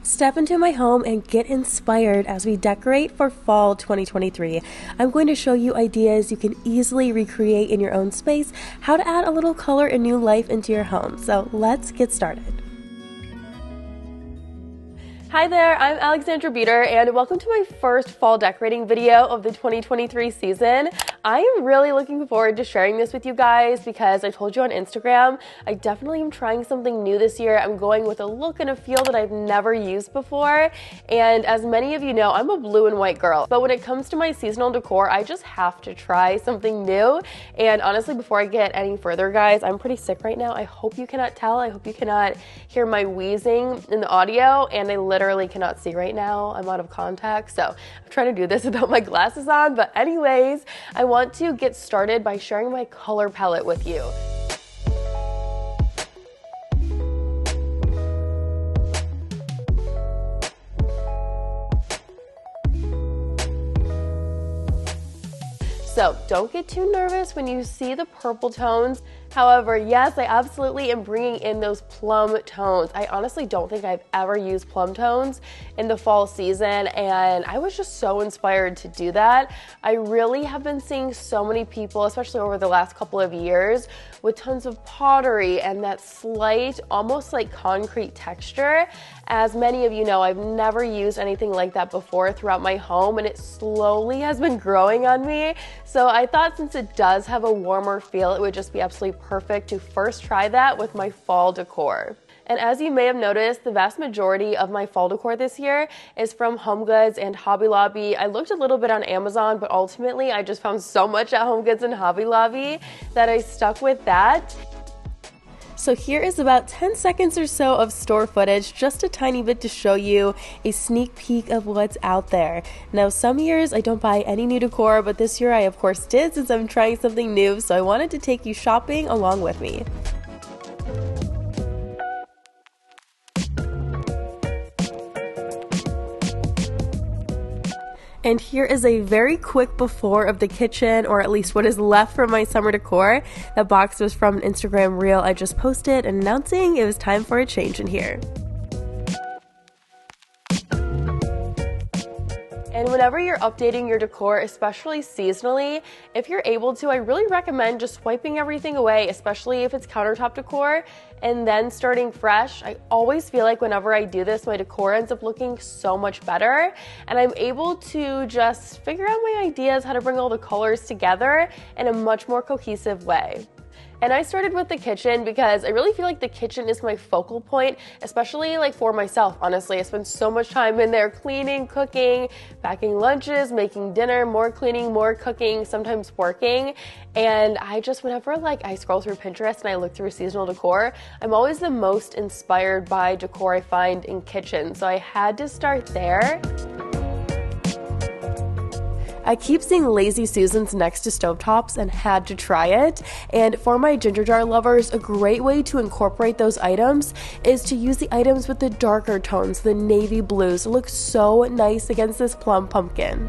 Step into my home and get inspired as we decorate for fall 2023. I'm going to show you ideas you can easily recreate in your own space, how to add a little color and new life into your home. So let's get started. Hi there, I'm Alexandra Beuter and welcome to my first fall decorating video of the 2023 season. I am really looking forward to sharing this with you guys because I told you on Instagram, I definitely am trying something new this year. I'm going with a look and a feel that I've never used before. And as many of you know, I'm a blue and white girl. But when it comes to my seasonal decor, I just have to try something new. And honestly, before I get any further, guys, I'm pretty sick right now. I hope you cannot tell. I hope you cannot hear my wheezing in the audio. And I literally cannot see right now. I'm out of contact. So I'm trying to do this without my glasses on. But anyways, I want to get started by sharing my color palette with you. So don't get too nervous when you see the purple tones. However, yes, I absolutely am bringing in those plum tones. I honestly don't think I've ever used plum tones in the fall season, and I was just so inspired to do that. I really have been seeing so many people, especially over the last couple of years, with tons of pottery and that slight, almost like concrete texture. As many of you know, I've never used anything like that before throughout my home, and it slowly has been growing on me. So I thought since it does have a warmer feel, it would just be absolutely perfect to first try that with my fall decor. And as you may have noticed, the vast majority of my fall decor this year is from HomeGoods and Hobby Lobby. I looked a little bit on Amazon, but ultimately I just found so much at HomeGoods and Hobby Lobby that I stuck with that. So here is about 10 seconds or so of store footage, just a tiny bit to show you a sneak peek of what's out there. Now, some years I don't buy any new decor, but this year I of course did since I'm trying something new, so I wanted to take you shopping along with me. And here is a very quick before of the kitchen, or at least what is left from my summer decor. That box was from an Instagram reel I just posted announcing it was time for a change in here. And whenever you're updating your decor, especially seasonally, if you're able to, I really recommend just wiping everything away, especially if it's countertop decor, and then starting fresh. I always feel like whenever I do this, my decor ends up looking so much better, and I'm able to just figure out my ideas, how to bring all the colors together in a much more cohesive way. And I started with the kitchen because I really feel like the kitchen is my focal point, especially like for myself, honestly. I spend so much time in there cleaning, cooking, packing lunches, making dinner, more cleaning, more cooking, sometimes working. And I just, whenever like I scroll through Pinterest and I look through seasonal decor, I'm always the most inspired by decor I find in kitchens. So I had to start there. I keep seeing Lazy Susans next to stovetops and had to try it. And for my ginger jar lovers, a great way to incorporate those items is to use the items with the darker tones, the navy blues. It looks so nice against this plum pumpkin.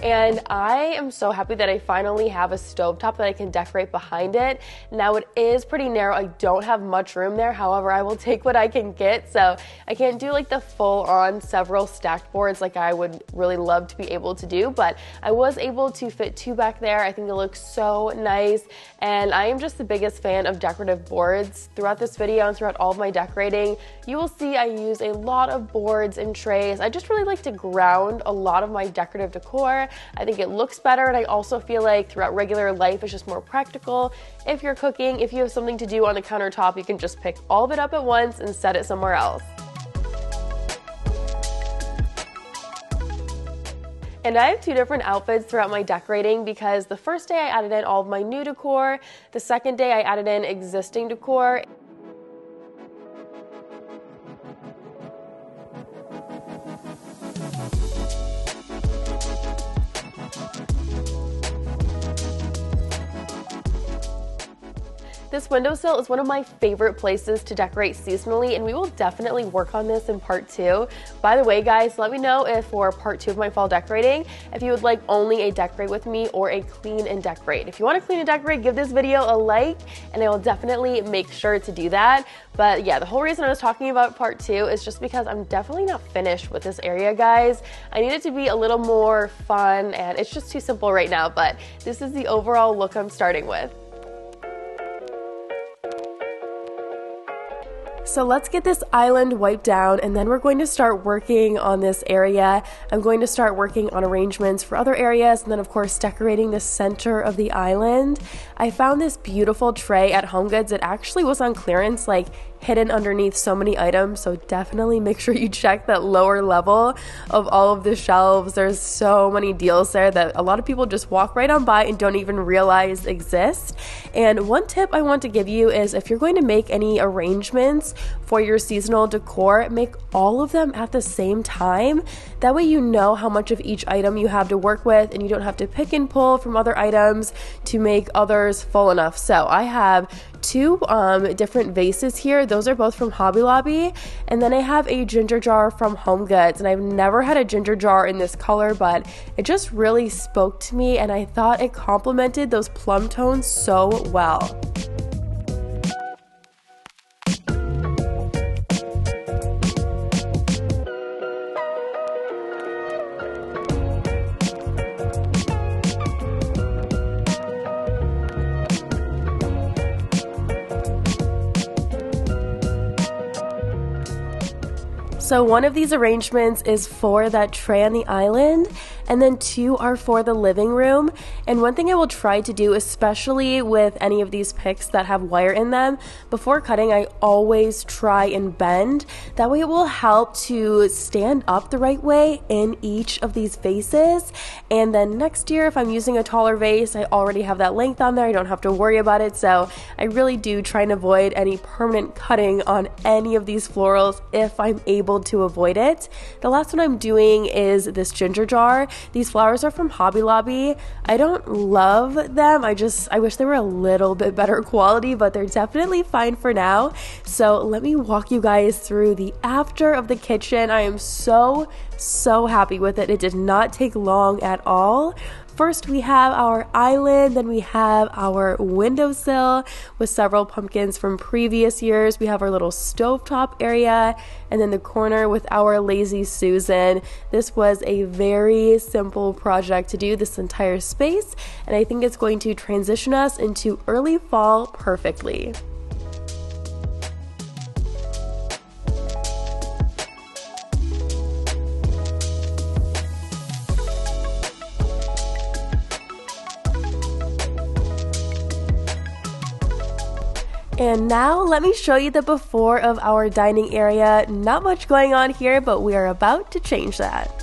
And I am so happy that I finally have a stovetop that I can decorate behind it. Now it is pretty narrow. I don't have much room there. However, I will take what I can get. So I can't do like the full on several stacked boards like I would really love to be able to do, but I was able to fit two back there. I think it looks so nice. And I am just the biggest fan of decorative boards. Throughout this video and throughout all of my decorating, you will see I use a lot of boards and trays. I just really like to ground a lot of my decorative decor. I think it looks better, and I also feel like throughout regular life it's just more practical. If you're cooking, if you have something to do on the countertop, you can just pick all of it up at once and set it somewhere else. And I have two different outfits throughout my decorating because the first day I added in all of my new decor, the second day I added in existing decor. This windowsill is one of my favorite places to decorate seasonally, and we will definitely work on this in part 2. By the way, guys, let me know if for part 2 of my fall decorating, if you would like only a decorate with me or a clean and decorate. If you want to clean and decorate, give this video a like, and I will definitely make sure to do that. But yeah, the whole reason I was talking about part 2 is just because I'm definitely not finished with this area, guys. I need it to be a little more fun, and it's just too simple right now, but this is the overall look I'm starting with. So let's get this island wiped down, and then we're going to start working on this area. I'm going to start working on arrangements for other areas, and then of course decorating the center of the island. I found this beautiful tray at HomeGoods. It actually was on clearance, like hidden underneath so many items, so definitely make sure you check that lower level of all of the shelves. There's so many deals there that a lot of people just walk right on by and don't even realize exist. And one tip I want to give you is if you're going to make any arrangements for your seasonal decor, make all of them at the same time. That way you know how much of each item you have to work with, and you don't have to pick and pull from other items to make others full enough. So I have 2 different vases here. Those are both from Hobby Lobby, and then I have a ginger jar from HomeGoods, and I've never had a ginger jar in this color, but it just really spoke to me, and I thought it complemented those plum tones so well. So one of these arrangements is for that tray on the island, and then 2 are for the living room. And one thing I will try to do, especially with any of these picks that have wire in them, before cutting I always try and bend. That way it will help to stand up the right way in each of these vases. And then next year, if I'm using a taller vase, I already have that length on there. I don't have to worry about it. So I really do try and avoid any permanent cutting on any of these florals if I'm able to avoid it. The last one I'm doing is this ginger jar. These flowers are from Hobby Lobby. I don't love them. I wish they were a little bit better quality, but they're definitely fine for now. So let me walk you guys through the after of the kitchen. I am so happy with it. It did not take long at all. First, we have our island, then we have our windowsill with several pumpkins from previous years. We have our little stovetop area, and then the corner with our Lazy Susan. This was a very simple project to do this entire space, and I think it's going to transition us into early fall perfectly. And now let me show you the before of our dining area. Not much going on here, but we are about to change that.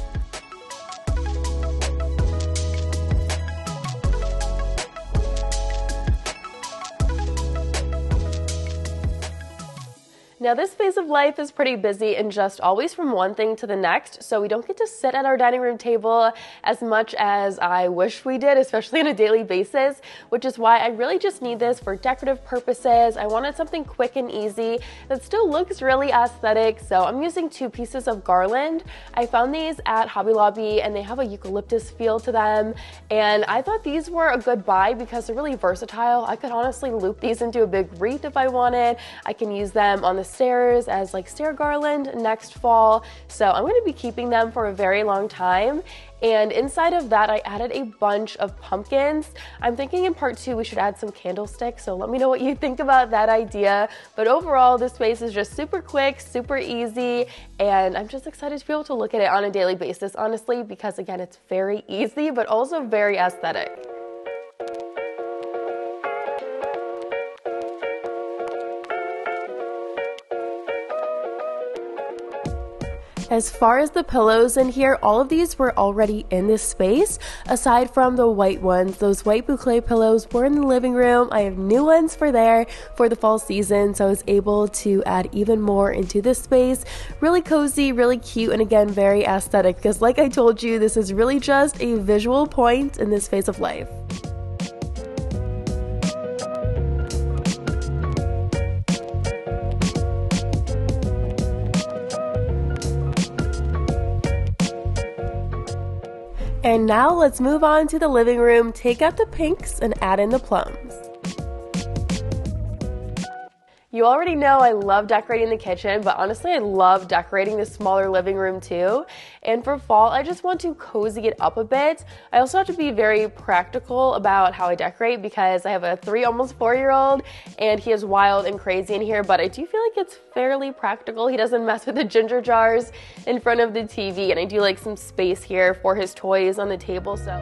Now this phase of life is pretty busy and just always from one thing to the next, so we don't get to sit at our dining room table as much as I wish we did, especially on a daily basis, which is why I really just need this for decorative purposes. I wanted something quick and easy that still looks really aesthetic, so I'm using 2 pieces of garland. I found these at Hobby Lobby and they have a eucalyptus feel to them, and I thought these were a good buy because they're really versatile. I could honestly loop these into a big wreath if I wanted. I can use them on the stairs as like stair garland next fall, so I'm going to be keeping them for a very long time. And inside of that, I added a bunch of pumpkins. I'm thinking in part 2 we should add some candlesticks, so let me know what you think about that idea. But overall, this space is just super quick, super easy, and I'm just excited to be able to look at it on a daily basis, honestly, because again, it's very easy but also very aesthetic. As far as the pillows in here, all of these were already in this space, aside from the white ones. Those white boucle pillows were in the living room. I have new ones for there for the fall season, so I was able to add even more into this space. Really cozy, really cute, and again, very aesthetic, because like I told you, this is really just a visual point in this phase of life. And now let's move on to the living room, take out the pinks and add in the plums. You already know I love decorating the kitchen, but honestly I love decorating the smaller living room too. And for fall, I just want to cozy it up a bit. I also have to be very practical about how I decorate because I have a 3, almost 4-year-old and he is wild and crazy in here, but I do feel like it's fairly practical. He doesn't mess with the ginger jars in front of the TV, and I do like some space here for his toys on the table, so.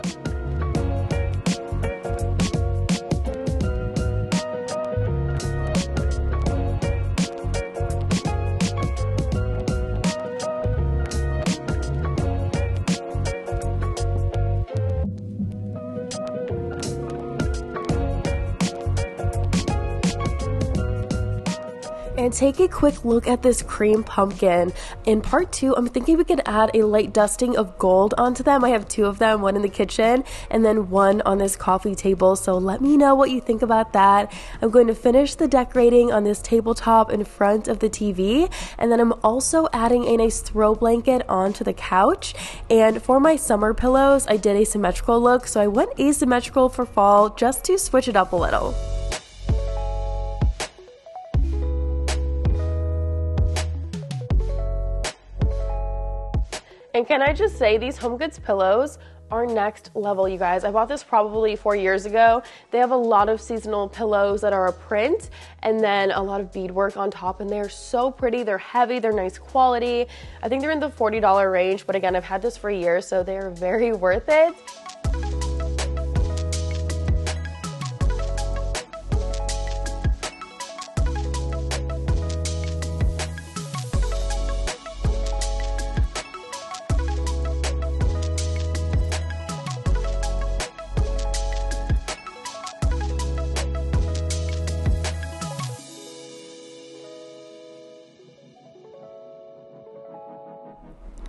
And take a quick look at this cream pumpkin. In part 2, I'm thinking we could add a light dusting of gold onto them. I have 2 of them, one in the kitchen and then one on this coffee table. So let me know what you think about that. I'm going to finish the decorating on this tabletop in front of the TV. And then I'm also adding a nice throw blanket onto the couch. And for my summer pillows, I did a symmetrical look. So I went asymmetrical for fall just to switch it up a little. And can I just say, these HomeGoods pillows are next level, you guys. I bought this probably 4 years ago. They have a lot of seasonal pillows that are a print and then a lot of beadwork on top, and they're so pretty. They're heavy, they're nice quality. I think they're in the $40 range, but again, I've had this for years, so they're very worth it.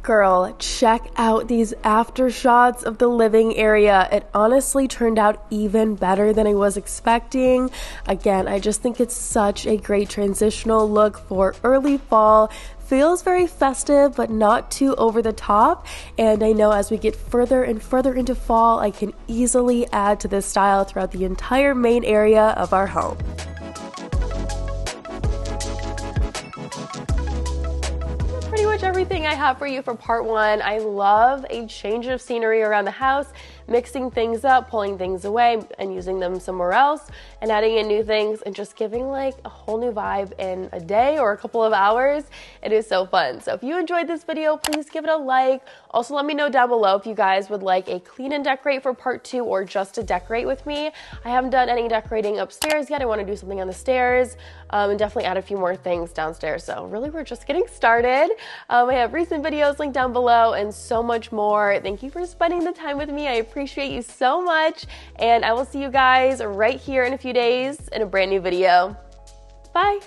Girl, check out these after shots of the living area. It honestly turned out even better than I was expecting. Again, I just think it's such a great transitional look for early fall. Feels very festive, but not too over the top. And I know as we get further and further into fall, I can easily add to this style throughout the entire main area of our home. Pretty much everything I have for you for part 1. I love a change of scenery around the house, mixing things up, pulling things away and using them somewhere else, and adding in new things and just giving like a whole new vibe in a day or a couple of hours. It is so fun. So if you enjoyed this video, please give it a like. Also, let me know down below if you guys would like a clean and decorate for part 2 or just to decorate with me. I haven't done any decorating upstairs yet. I want to do something on the stairs and definitely add a few more things downstairs. So really, we're just getting started. I have recent videos linked down below and so much more. Thank you for spending the time with me. I appreciate you so much, and I will see you guys right here in a few days in a brand new video. Bye.